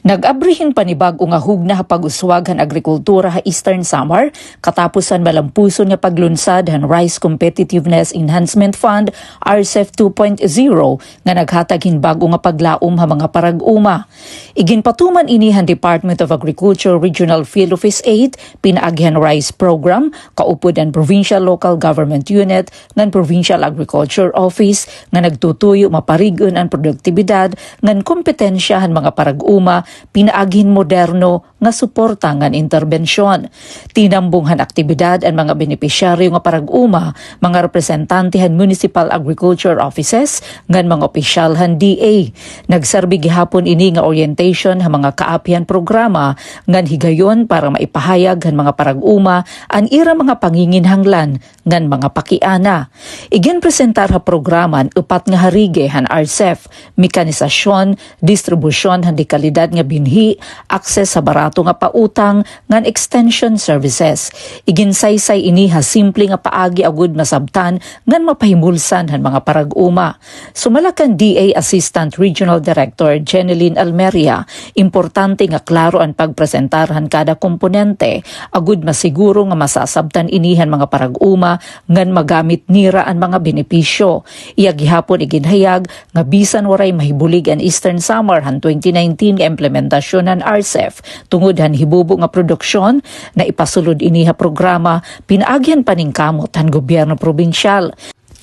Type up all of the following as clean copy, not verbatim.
Nag-abrihin panibag-o nga hugna pag-uswag agrikultura ha Eastern Samar katapusan malampuson nga paglunsad han Rice Competitiveness Enhancement Fund RCEF 2.0 nga naghatag hinbago nga paglaom ha mga parag-uma. Iginpatuman ini han Department of Agriculture Regional Field Office 8 pinaagyan Rice Program kaupod ang Provincial Local Government Unit ng Provincial Agriculture Office nga nagtutuyo maparigon ang produktibidad ng kompetensya han mga parag-uma pinaaghin moderno nga suporta ngan interbensyon. Tinambunghan aktibidad ang mga benepisyaryo nga parag-uma, mga representantehan Municipal Agriculture Offices, ngan mga opisyalhan DA. Nagserbi gihapon ini nga orientation ha mga kaapihan programa ngan higayon para maipahayag han mga parag-uma ang ira mga panginginhanglan ngan mga pakiana. Igen presentar ha programan upat nga harige han RCEF, mekanisasyon, distribusyon han di kalidad nga binhi, akses sa barato nga pautang ngan extension services. Iginsaysay ini ha simple nga paagi agud masabtan ngan mapahimulsan han mga parag-uma. Sumalakan DA Assistant Regional Director Jeneline Almeria, importante nga klaro ang pagpresentarhan kada komponente agud masiguro nga masasabtan inihan mga parag-uma ngan magamit nira ang mga benepisyo. Iya gihapon iginhayag nga bisan waray mahibulig ang Eastern Samar han 2019 nga implementasyon ng RCEF tungod han hibubo nga produksyon na ipasulod ini ha programa pinaagyan paningkamot han gobyerno probinsyal.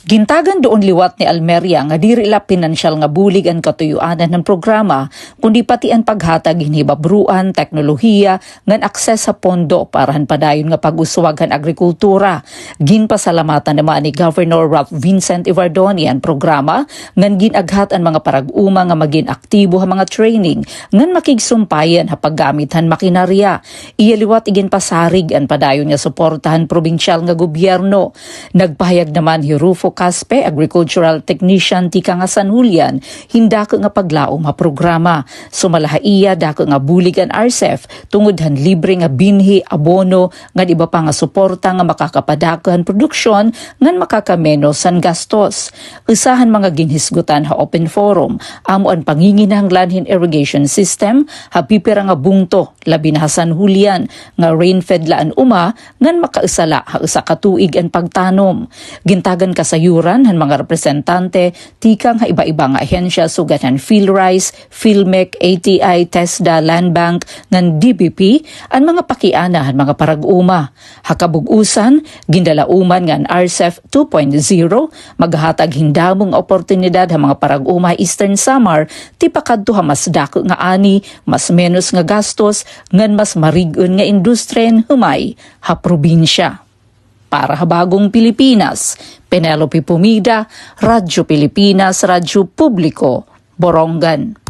Gintagan doon liwat ni Almeria nga diri la pinansyal nga bulig ang katuyuanan ng programa kundi pati ang paghatag hinhibabruan, teknolohiya, ngan akses sa pondo para han padayon nga pag-uswag han agrikultura. Ginpasalamatan naman ni Governor Ralph Vincent Ivardoni ang programa ngan ginaghat ang mga parag-uma nga maging aktibo ha mga training ngan makigsumpayan ha paggamit han makinarya. Iyaliwat iginpasarig ang padayon nga suportahan probinsyal nga gobyerno. Nagpahayag naman ni Rufo Caspe, agricultural technician tika nga San Julian, hindako nga paglaom ha programa. Sumalahaiya dako nga bulig ang RCEF tungod han libre nga binhi, abono, nga iba pa nga suporta nga makakapadakan produksyon ngan makakamenos san gastos. Usahan mga ginhisgutan ha open forum, amo ang panginginahanglan hin irrigation system, ha pipira nga bungto, labi na San Julian, nga rain-fed laan uma, ngan makausala ha usa ka tuig ang pagtanom. Gintagan ka sayuran han mga representante tikang ha iba-iba nga ahensya sugat han PhilRice, PhilMec, ATI, TESDA, Land Bank ngan DBP ang mga pakiana han mga parag-uma. Hakabug-usan gindalauman ngan RCEF 2.0 maghatag hindamong oportunidad ha mga parag-uma Eastern Samar ti pakadto ha mas dako nga ani, mas menos nga gastos ngan mas marig-on nga industriya humay ha probinsya. Para ha Bagong Pilipinas, Penelope Pumida, Radyo Pilipinas, Radyo Publiko, Borongan.